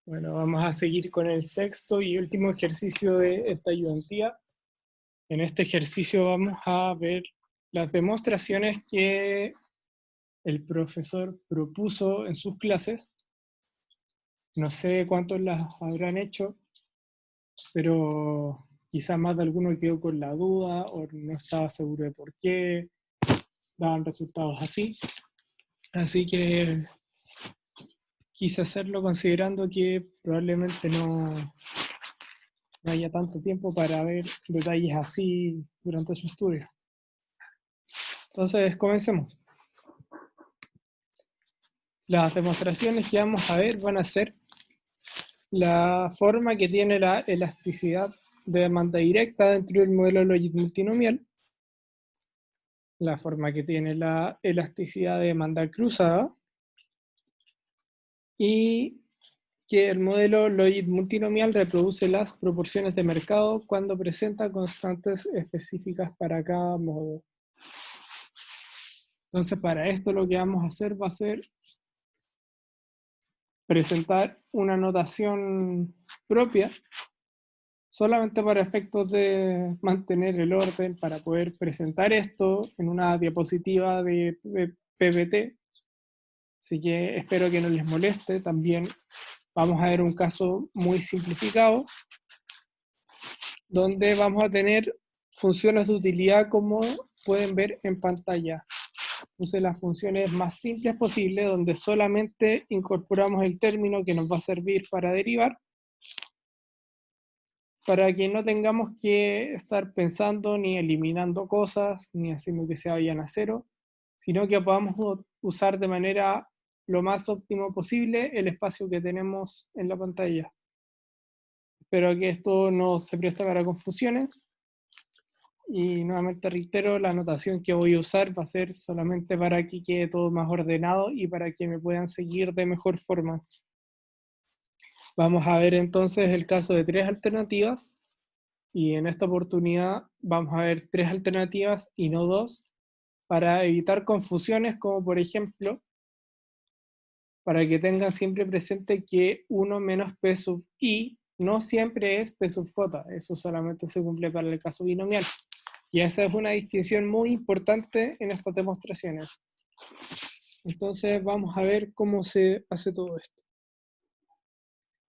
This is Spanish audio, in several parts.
Bueno, vamos a seguir con el sexto y último ejercicio de esta ayudantía. En este ejercicio vamos a ver las demostraciones que el profesor propuso en sus clases. No sé cuántos las habrán hecho, pero quizás más de alguno quedó con la duda o no estaba seguro de por qué daban resultados así. Así que quise hacerlo considerando que probablemente no haya tanto tiempo para ver detalles así durante su estudio. Entonces, comencemos. Las demostraciones que vamos a ver van a ser la forma que tiene la elasticidad de demanda directa dentro del modelo logit multinomial, la forma que tiene la elasticidad de demanda cruzada y que el modelo logit multinomial reproduce las proporciones de mercado cuando presenta constantes específicas para cada modo. Entonces, para esto lo que vamos a hacer va a ser presentar una notación propia solamente para efectos de mantener el orden, para poder presentar esto en una diapositiva de PPT. Así que espero que no les moleste. También vamos a ver un caso muy simplificado, donde vamos a tener funciones de utilidad como pueden ver en pantalla. Puse las funciones más simples posibles, donde solamente incorporamos el término que nos va a servir para derivar, para que no tengamos que estar pensando ni eliminando cosas, ni haciendo que se vayan a cero, sino que podamos usar de manera lo más óptimo posible el espacio que tenemos en la pantalla. Espero que esto no se preste para confusiones. Y nuevamente reitero, la anotación que voy a usar va a ser solamente para que quede todo más ordenado y para que me puedan seguir de mejor forma. Vamos a ver entonces el caso de tres alternativas. Y en esta oportunidad vamos a ver tres alternativas y no dos, para evitar confusiones, como por ejemplo, para que tengan siempre presente que 1 menos P sub I no siempre es P sub J, eso solamente se cumple para el caso binomial. Y esa es una distinción muy importante en estas demostraciones. Entonces vamos a ver cómo se hace todo esto.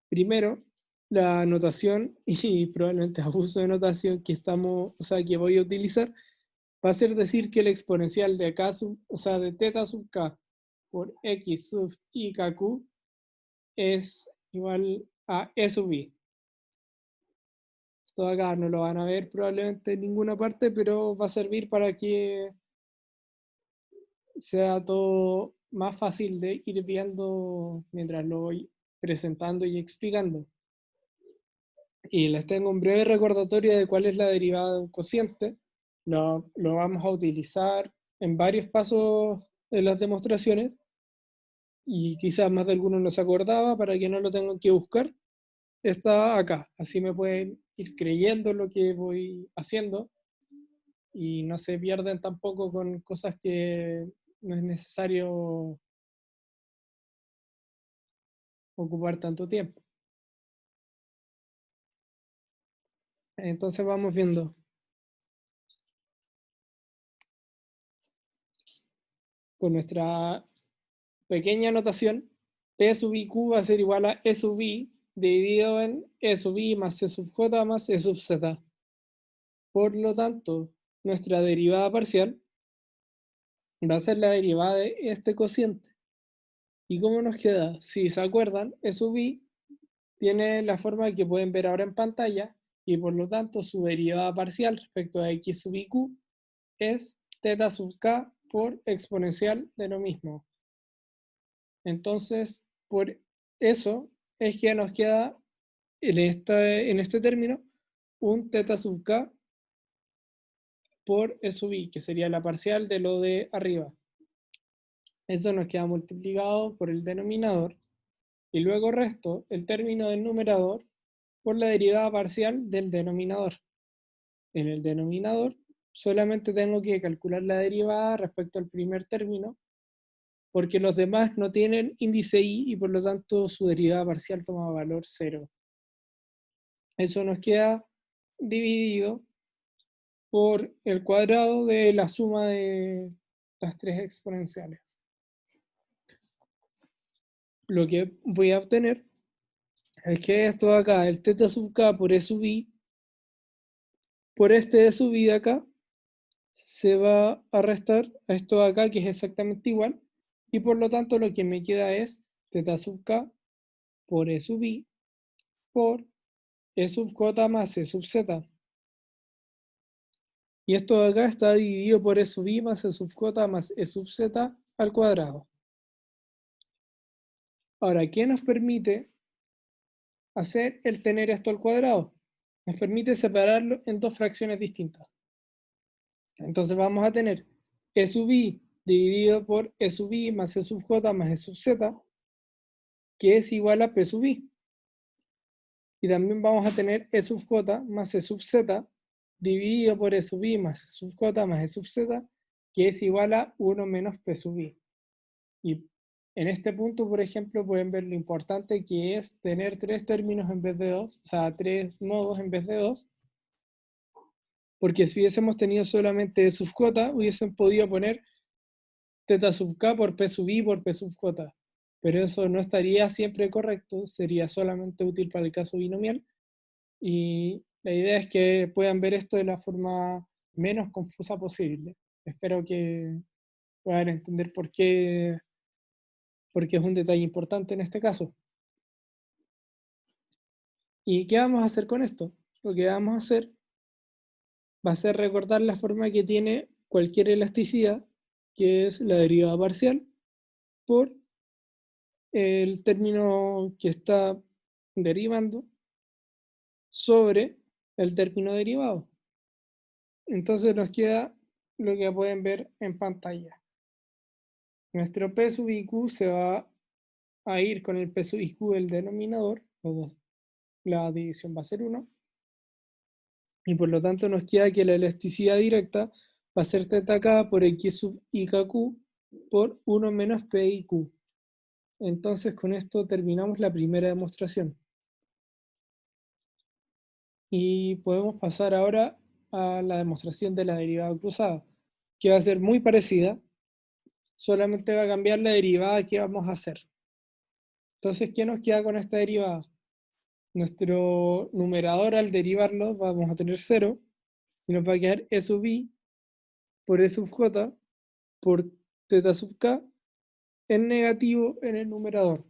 Primero, la notación, y probablemente abuso de notación que voy a utilizar, va a ser decir que el exponencial de k sub, de teta sub k por x sub i kq es igual a e sub i. Esto acá no lo van a ver probablemente en ninguna parte, pero va a servir para que sea todo más fácil de ir viendo mientras lo voy presentando y explicando. Y les tengo un breve recordatorio de cuál es la derivada de un cociente. Lo vamos a utilizar en varios pasos de las demostraciones y quizás más de alguno no se acordaba, para que no lo tengan que buscar. Está acá, así me pueden ir creyendo lo que voy haciendo y no se pierden tampoco con cosas que no es necesario ocupar tanto tiempo. Entonces vamos viendo. Con nuestra pequeña notación, P sub i q va a ser igual a E sub i dividido en E sub i más E sub j más E sub z. Por lo tanto, nuestra derivada parcial va a ser la derivada de este cociente. ¿Y cómo nos queda? Si se acuerdan, E sub i tiene la forma que pueden ver ahora en pantalla, y por lo tanto su derivada parcial respecto a x sub i q es teta sub k por exponencial de lo mismo. Entonces, por eso es que nos queda en este término un teta sub k por E sub i, que sería la parcial de lo de arriba. Eso nos queda multiplicado por el denominador, y luego resto el término del numerador por la derivada parcial del denominador. En el denominador solamente tengo que calcular la derivada respecto al primer término, porque los demás no tienen índice i y por lo tanto su derivada parcial toma valor 0. Eso nos queda dividido por el cuadrado de la suma de las tres exponenciales. Lo que voy a obtener es que esto de acá, el θ sub k por E sub i, por este E sub i de acá, se va a restar a esto de acá, que es exactamente igual, y por lo tanto lo que me queda es θ sub k por E sub i por E sub j más E sub z. Y esto de acá está dividido por E sub i más E sub j más E sub z al cuadrado. Ahora, ¿qué nos permite hacer el tener esto al cuadrado? Nos permite separarlo en dos fracciones distintas. Entonces vamos a tener E sub i dividido por E sub i más E sub j más E sub z, que es igual a P sub i. Y también vamos a tener E sub j más E sub z dividido por E sub i más E sub j más E sub z, que es igual a 1 menos P sub i. Y en este punto, por ejemplo, pueden ver lo importante que es tener tres términos en vez de dos, o sea, tres modos en vez de dos, porque si hubiésemos tenido solamente E sub j, hubiesen podido poner θ sub k por P sub i por P sub j, pero eso no estaría siempre correcto, sería solamente útil para el caso binomial, y la idea es que puedan ver esto de la forma menos confusa posible. Espero que puedan entender por qué, porque es un detalle importante en este caso. ¿Y qué vamos a hacer con esto? Lo que vamos a hacer va a ser recordar la forma que tiene cualquier elasticidad, que es la derivada parcial por el término que está derivando sobre el término derivado. Entonces nos queda lo que pueden ver en pantalla. Nuestro P sub IQ se va a ir con el P sub IQ del denominador, la división va a ser 1, y por lo tanto nos queda que la elasticidad directa va a ser θk por x sub ikq por 1 menos piq. Entonces con esto terminamos la primera demostración. Y podemos pasar ahora a la demostración de la derivada cruzada, que va a ser muy parecida, solamente va a cambiar la derivada que vamos a hacer. Entonces, ¿qué nos queda con esta derivada? Nuestro numerador al derivarlo vamos a tener 0 y nos va a quedar E sub i por E sub j por θ sub k en negativo en el numerador.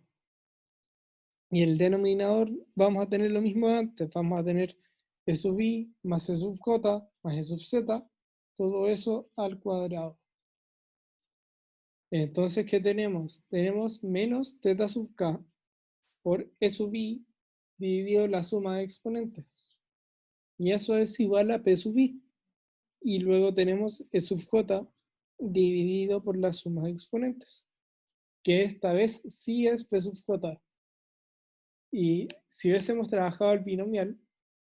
Y en el denominador vamos a tener lo mismo de antes, vamos a tener E sub i más E sub j más E sub z, todo eso al cuadrado. Entonces, ¿qué tenemos? Tenemos menos θ sub k por E sub i dividido la suma de exponentes. Y eso es igual a P sub i. Y luego tenemos E sub j dividido por la suma de exponentes, que esta vez sí es P sub j. Y si hubiésemos trabajado el binomial,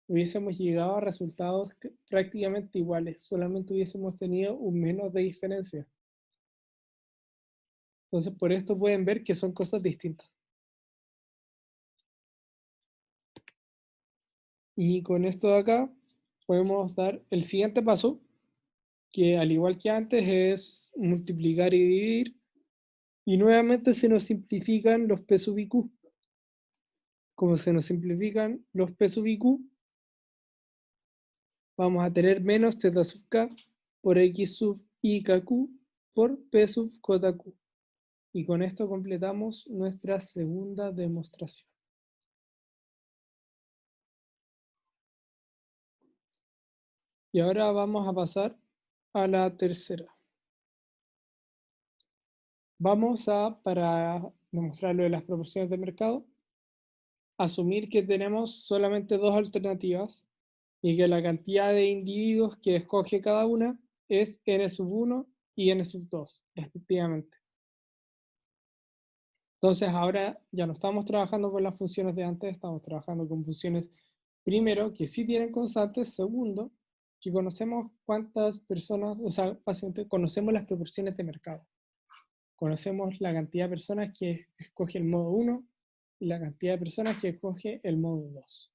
hubiésemos llegado a resultados prácticamente iguales, solamente hubiésemos tenido un menos de diferencia. Entonces, por esto pueden ver que son cosas distintas. Y con esto de acá, podemos dar el siguiente paso, que al igual que antes es multiplicar y dividir, y nuevamente se nos simplifican los P sub IQ. Como se nos simplifican los P sub IQ, vamos a tener menos θ sub k por x sub ikq por P sub jq. Y con esto completamos nuestra segunda demostración. Y ahora vamos a pasar a la tercera. Vamos a, para demostrar lo de las proporciones de mercado, asumir que tenemos solamente dos alternativas y que la cantidad de individuos que escoge cada una es n sub 1 y n sub 2, respectivamente. Entonces ahora ya no estamos trabajando con las funciones de antes, estamos trabajando con funciones, primero, que sí tienen constantes, segundo, que conocemos cuántas personas, o sea, básicamente conocemos las proporciones de mercado. Conocemos la cantidad de personas que escoge el modo 1 y la cantidad de personas que escoge el modo 2.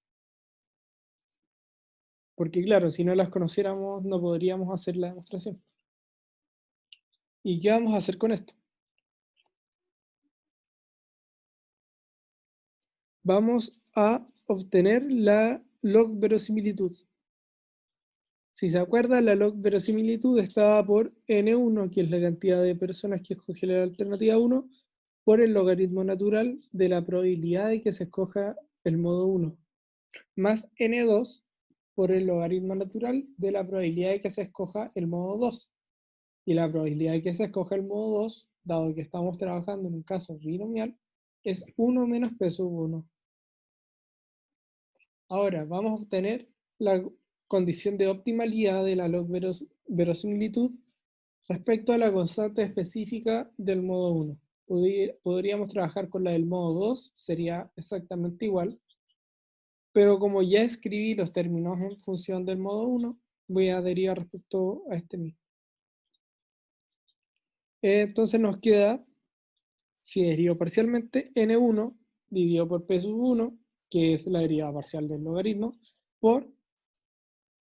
Porque claro, si no las conociéramos no podríamos hacer la demostración. ¿Y qué vamos a hacer con esto? Vamos a obtener la log verosimilitud. Si se acuerdan, la log verosimilitud estaba por n1, que es la cantidad de personas que escoge la alternativa 1, por el logaritmo natural de la probabilidad de que se escoja el modo 1, más n2 por el logaritmo natural de la probabilidad de que se escoja el modo 2. Y la probabilidad de que se escoja el modo 2, dado que estamos trabajando en un caso binomial, es 1 menos p sub 1. Ahora vamos a obtener la condición de optimalidad de la log verosimilitud respecto a la constante específica del modo 1. Podríamos trabajar con la del modo 2, sería exactamente igual, pero como ya escribí los términos en función del modo 1, voy a derivar respecto a este mismo. Entonces nos queda, si derivo parcialmente, n1 dividido por p sub 1, que es la derivada parcial del logaritmo, por,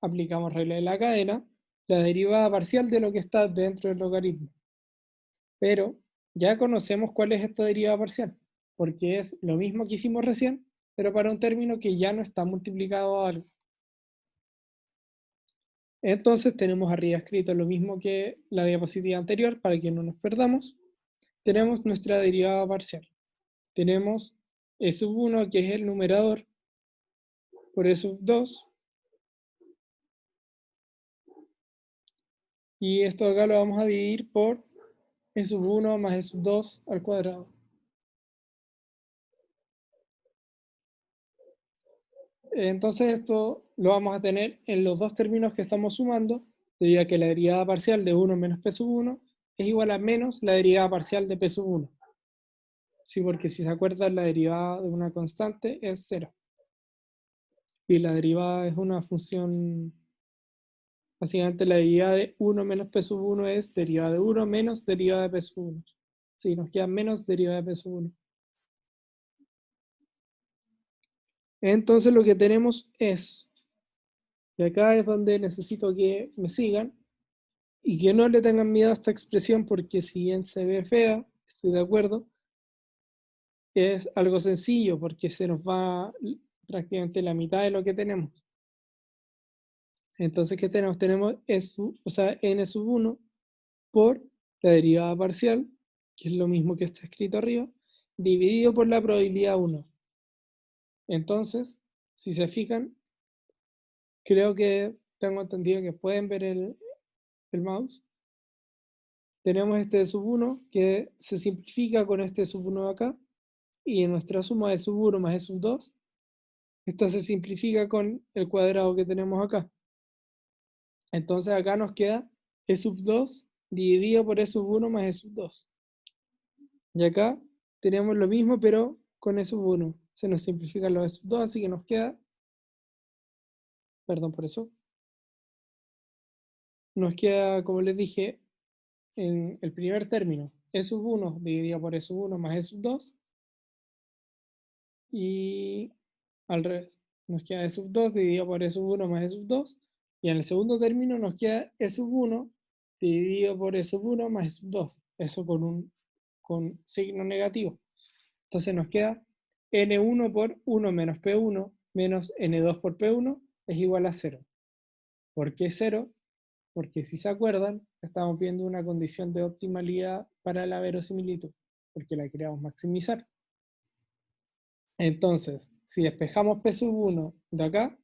aplicamos regla de la cadena, la derivada parcial de lo que está dentro del logaritmo. Pero ya conocemos cuál es esta derivada parcial, porque es lo mismo que hicimos recién, pero para un término que ya no está multiplicado a algo. Entonces tenemos arriba escrito lo mismo que la diapositiva anterior, para que no nos perdamos. Tenemos nuestra derivada parcial. Tenemos e sub 1, que es el numerador, por e sub 2. Y esto acá lo vamos a dividir por e sub 1 más e sub 2 al cuadrado. Entonces esto lo vamos a tener en los dos términos que estamos sumando, debido a que la derivada parcial de 1 menos p sub 1 es igual a menos la derivada parcial de p sub 1. Sí, porque si se acuerdan, la derivada de una constante es 0. Y la derivada es una función, básicamente la derivada de 1 menos p sub 1 es derivada de 1 menos derivada de p sub 1. Sí, nos queda menos derivada de p sub 1. Entonces lo que tenemos es, y acá es donde necesito que me sigan, y que no le tengan miedo a esta expresión porque si bien se ve fea, estoy de acuerdo, es algo sencillo porque se nos va prácticamente la mitad de lo que tenemos. Entonces, ¿qué tenemos? Tenemos n sub 1 por la derivada parcial, que es lo mismo que está escrito arriba, dividido por la probabilidad 1. Entonces, si se fijan, creo que tengo entendido que pueden ver el mouse. Tenemos este sub 1 que se simplifica con este sub 1 de acá, y en nuestra suma de sub 1 más e sub 2, esta se simplifica con el cuadrado que tenemos acá. Entonces acá nos queda e sub 2 dividido por e sub 1 más e sub 2. Y acá tenemos lo mismo, pero con e sub 1. Se nos simplifican los e sub 2, así que nos queda, perdón por eso, nos queda, como les dije, en el primer término, e sub 1 dividido por e sub 1 más e sub 2, y al revés, nos queda e sub 2 dividido por e sub 1 más e sub 2, y en el segundo término nos queda e sub 1 dividido por e sub 1 más e sub 2, eso con signo negativo. Entonces nos queda n1 por 1 menos p1 menos n2 por p1 es igual a 0. ¿Por qué 0? Porque si se acuerdan, estamos viendo una condición de optimalidad para la verosimilitud, porque la queríamos maximizar. Entonces, si despejamos p sub 1 de acá,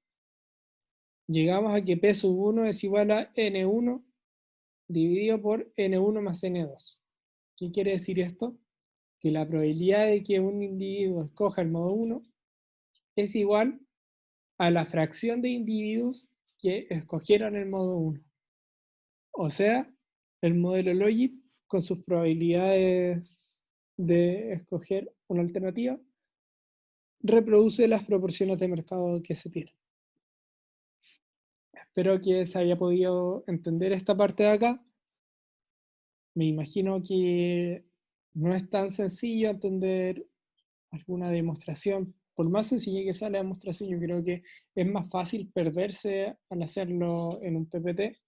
llegamos a que p sub 1 es igual a n1 dividido por n1 más n2. ¿Qué quiere decir esto? Que la probabilidad de que un individuo escoja el modo 1 es igual a la fracción de individuos que escogieron el modo 1. O sea, el modelo Logit, con sus probabilidades de escoger una alternativa, reproduce las proporciones de mercado que se tienen. Espero que se haya podido entender esta parte de acá. Me imagino que no es tan sencillo entender alguna demostración. Por más sencilla que sea la demostración, yo creo que es más fácil perderse al hacerlo en un PPT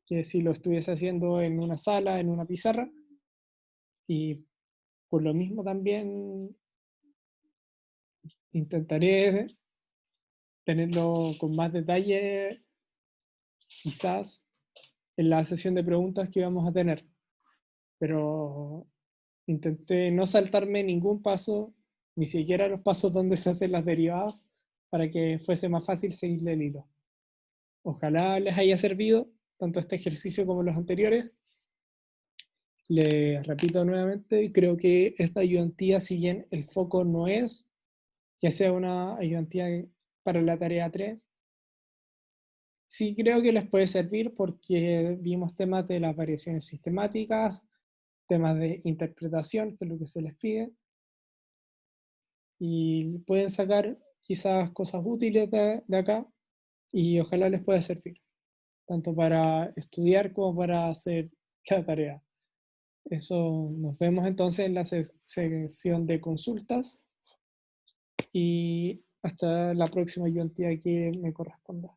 que si lo estuviese haciendo en una sala, en una pizarra. Y por lo mismo también intentaré tenerlo con más detalle, quizás en la sesión de preguntas que vamos a tener. Pero intenté no saltarme ningún paso, ni siquiera los pasos donde se hacen las derivadas, para que fuese más fácil seguirle el hilo. Ojalá les haya servido tanto este ejercicio como los anteriores. Les repito nuevamente, creo que esta ayudantía, si bien el foco no es que sea una ayudantía para la tarea 3, sí creo que les puede servir porque vimos temas de las variaciones sistemáticas, temas de interpretación, que es lo que se les pide, y pueden sacar quizás cosas útiles de acá y ojalá les pueda servir, tanto para estudiar como para hacer la tarea. Eso, nos vemos entonces en la sesión de consultas y hasta la próxima ayudantía que me corresponda.